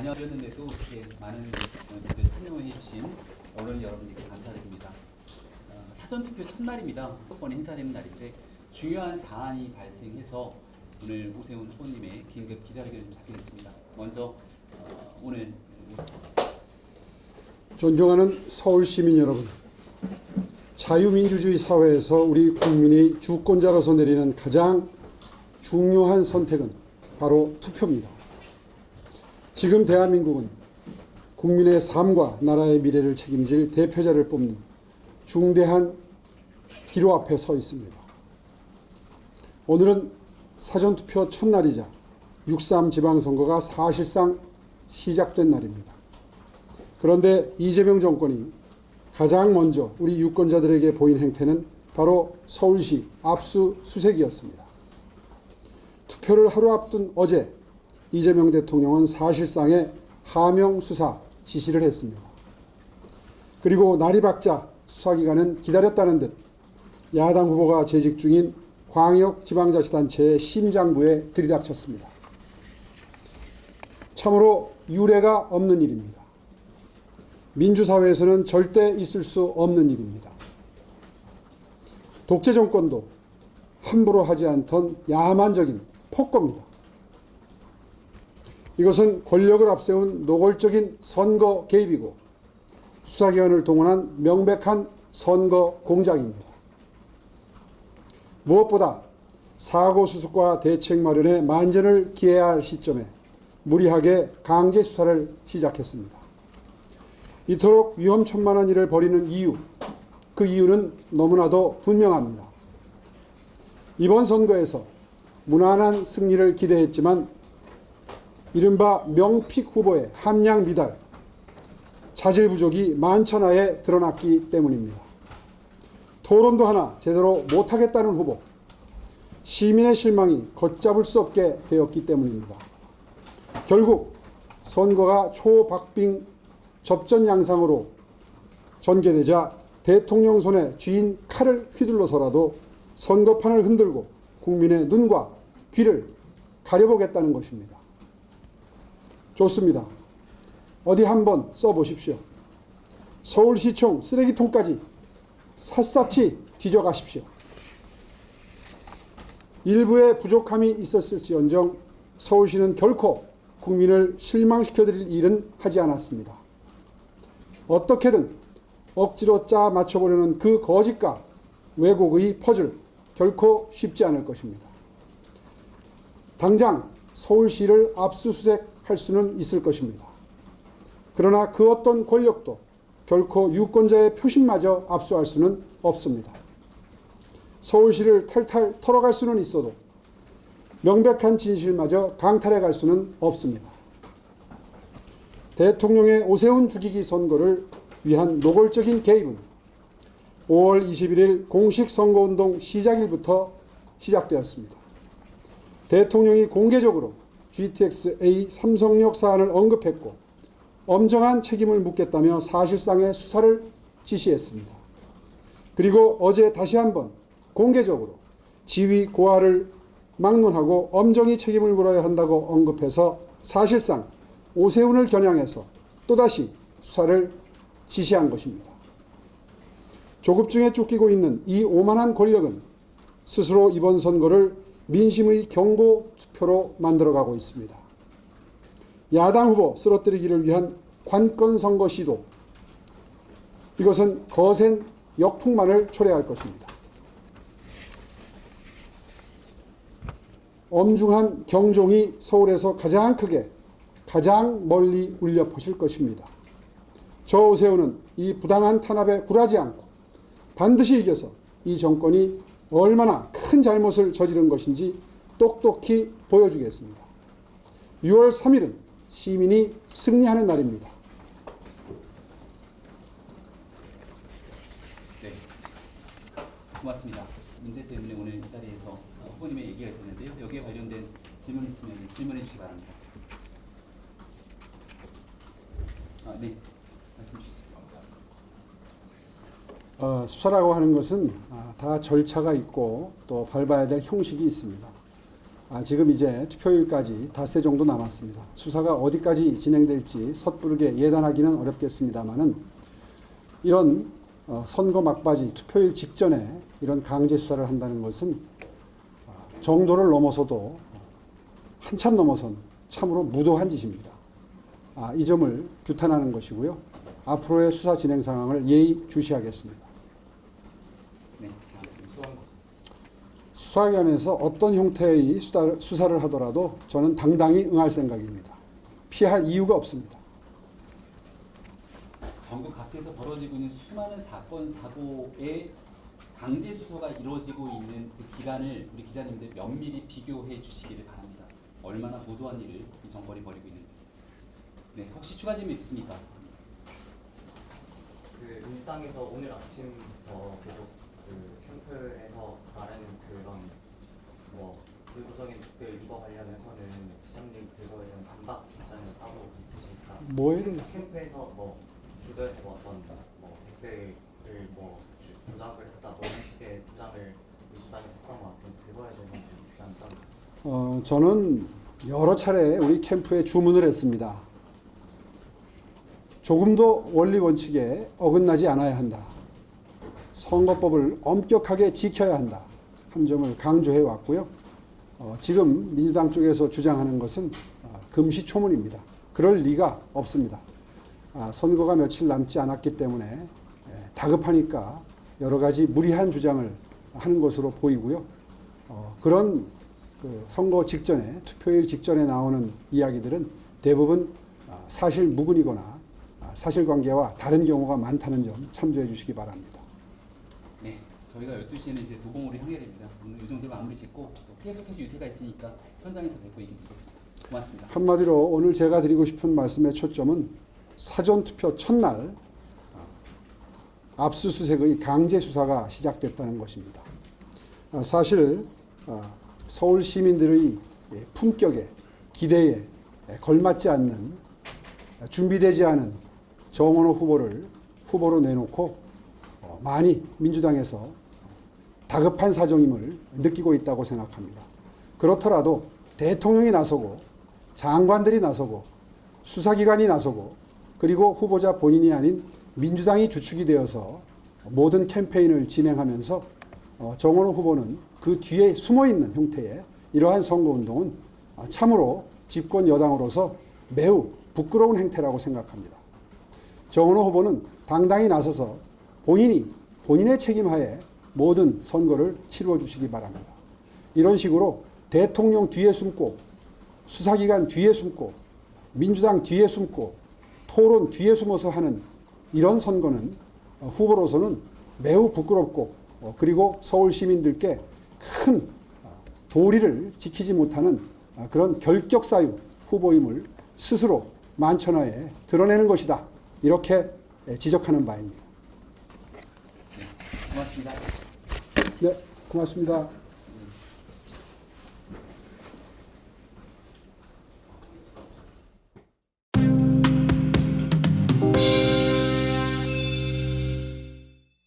다녀드렸는데도 이렇게 많은 분들 참여해 주신 언론 여러분들께 감사드립니다. 사전투표 첫날입니다. 후보권이 행사되는 날인데 중요한 사안이 발생해서 오늘 오세훈 후보님의 긴급 기자회견을 잡게 됐습니다. 먼저 오늘 존경하는 서울 시민 여러분, 자유민주주의 사회에서 우리 국민이 주권자로서 내리는 가장 중요한 선택은 바로 투표입니다. 지금 대한민국은 국민의 삶과 나라의 미래를 책임질 대표자를 뽑는 중대한 기로 앞에 서 있습니다. 오늘은 사전투표 첫날이자 6.3 지방선거가 사실상 시작된 날입니다. 그런데 이재명 정권이 가장 먼저 우리 유권자들에게 보인 행태는 바로 서울시 압수수색이었습니다. 투표를 하루 앞둔 어제 이재명 대통령은 사실상의 하명 수사 지시를 했습니다. 그리고 날이 밝자 수사기관은 기다렸다는 듯 야당 후보가 재직 중인 광역지방자치단체의 심장부에 들이닥쳤습니다. 참으로 유례가 없는 일입니다. 민주사회에서는 절대 있을 수 없는 일입니다. 독재 정권도 함부로 하지 않던 야만적인 폭거입니다. 이것은 권력을 앞세운 노골적인 선거 개입이고 수사기관을 동원한 명백한 선거 공작입니다. 무엇보다 사고 수습과 대책 마련에 만전을 기해야 할 시점에 무리하게 강제 수사를 시작했습니다. 이토록 위험천만한 일을 벌이는 이유, 그 이유는 너무나도 분명합니다. 이번 선거에서 무난한 승리를 기대했지만 이른바 명픽 후보의 함량 미달, 자질 부족이 만천하에 드러났기 때문입니다. 토론도 하나 제대로 못하겠다는 후보, 시민의 실망이 걷잡을 수 없게 되었기 때문입니다. 결국 선거가 초박빙 접전 양상으로 전개되자 대통령 손에 쥐인 칼을 휘둘러서라도 선거판을 흔들고 국민의 눈과 귀를 가려보겠다는 것입니다. 좋습니다. 어디 한번 써보십시오. 서울시청 쓰레기통까지 샅샅이 뒤져가십시오. 일부의 부족함이 있었을지언정 서울시는 결코 국민을 실망시켜드릴 일은 하지 않았습니다. 어떻게든 억지로 짜 맞춰보려는 그 거짓과 왜곡의 퍼즐 결코 쉽지 않을 것입니다. 당장 서울시를 압수수색할 수는 있을 것입니다. 그러나 그 어떤 권력도 결코 유권자의 표심마저 압수할 수는 없습니다. 서울시를 탈탈 털어갈 수는 있어도 명백한 진실마저 강탈해갈 수는 없습니다. 대통령의 오세훈 죽이기 선거를 위한 노골적인 개입은 5월 21일 공식 선거운동 시작일부터 시작되었습니다. 대통령이 공개적으로 GTX-A 삼성역 사안을 언급했고 엄정한 책임을 묻겠다며 사실상의 수사를 지시했습니다. 그리고 어제 다시 한번 공개적으로 지위 고하를 막론하고 엄정히 책임을 물어야 한다고 언급해서 사실상 오세훈을 겨냥해서 또다시 수사를 지시한 것입니다. 조급증에 쫓기고 있는 이 오만한 권력은 스스로 이번 선거를 민심의 경고 투표로 만들어가고 있습니다. 야당 후보 쓰러뜨리기를 위한 관건 선거 시도, 이것은 거센 역풍만을 초래할 것입니다. 엄중한 경종이 서울에서 가장 크게 가장 멀리 울려 퍼질 것입니다. 저 오세훈은 이 부당한 탄압에 굴하지 않고 반드시 이겨서 이 정권이 얼마나 큰 잘못을 저지른 것인지 똑똑히 보여주겠습니다. 6월 3일은 시민이 승리하는 날입니다. 네, 고맙습니다. 문제 때문에 오늘 이 자리에서 후보님의 얘기가 있었는데요. 여기에 관련된 질문 있으면 질문해 주시기 바랍니다. 네, 말씀 주시죠. 수사라고 하는 것은 다 절차가 있고 또 밟아야 될 형식이 있습니다. 지금 이제 투표일까지 닷새 정도 남았습니다. 수사가 어디까지 진행될지 섣부르게 예단하기는 어렵겠습니다만은 이런 선거 막바지 투표일 직전에 이런 강제 수사를 한다는 것은 정도를 넘어서도 한참 넘어선 참으로 무도한 짓입니다. 이 점을 규탄하는 것이고요. 앞으로의 수사 진행 상황을 예의주시하겠습니다. 네. 수사기관에서 어떤 형태의 수사를 하더라도 저는 당당히 응할 생각입니다. 피할 이유가 없습니다. 전국 각지에서 벌어지고 있는 수많은 사건, 사고에 강제 수사가 이루어지고 있는 그 기간을 우리 기자님들 면밀히 비교해 주시기를 바랍니다. 얼마나 무도한 일을 이 정권이 벌이고 있는지. 네, 혹시 추가 질문 있으십니까? 그 민주당에서 오늘 아침부터 계속 그 캠프에서 말하는 그런 뭐 불구적인 득들 이거 관련해서는 시장님 그거에 대한 반박 입장을 따로 있으실까? 뭐에 대해서? 캠프에서 뭐 주도해서 뭐 어떤 뭐 댓글을 뭐 조작을 했다 뭐 이런 식의 주장을 민주당에서 했던 것 같은 그거에 대해서 비판 따로 있습니다. 저는 여러 차례 우리 캠프에 주문을 했습니다. 조금도 원리 원칙에 어긋나지 않아야 한다. 선거법을 엄격하게 지켜야 한다. 한 점을 강조해 왔고요. 지금 민주당 쪽에서 주장하는 것은 금시초문입니다. 그럴 리가 없습니다. 선거가 며칠 남지 않았기 때문에 다급하니까 여러 가지 무리한 주장을 하는 것으로 보이고요. 그런 그 선거 직전에 투표일 직전에 나오는 이야기들은 대부분 사실 무근이거나 사실관계와 다른 경우가 많다는 점 참조해 주시기 바랍니다. 네, 저희가 12시에는 이제 도봉으로 향해야 됩니다. 오늘 이 정도로 마무리 짓고 또 계속해서 유세가 있으니까 현장에서 뵙고 얘기 드리겠습니다. 고맙습니다. 한마디로 오늘 제가 드리고 싶은 말씀의 초점은 사전투표 첫날 압수수색의 강제 수사가 시작됐다는 것입니다. 사실 서울 시민들의 품격에 기대에 걸맞지 않는 준비되지 않은 정원호 후보를 후보로 내놓고 많이 민주당에서 다급한 사정임을 느끼고 있다고 생각합니다. 그렇더라도 대통령이 나서고 장관들이 나서고 수사기관이 나서고 그리고 후보자 본인이 아닌 민주당이 주축이 되어서 모든 캠페인을 진행하면서 정원호 후보는 그 뒤에 숨어있는 형태의 이러한 선거운동은 참으로 집권 여당으로서 매우 부끄러운 행태라고 생각합니다. 정원호 후보는 당당히 나서서 본인의 책임하에 모든 선거를 치루어 주시기 바랍니다. 이런 식으로 대통령 뒤에 숨고 수사기관 뒤에 숨고 민주당 뒤에 숨고 토론 뒤에 숨어서 하는 이런 선거는 후보로서는 매우 부끄럽고 그리고 서울 시민들께 큰 도리를 지키지 못하는 그런 결격사유 후보임을 스스로 만천하에 드러내는 것이다. 이렇게 지적하는 바입니다. 고맙습니다. 네, 고맙습니다.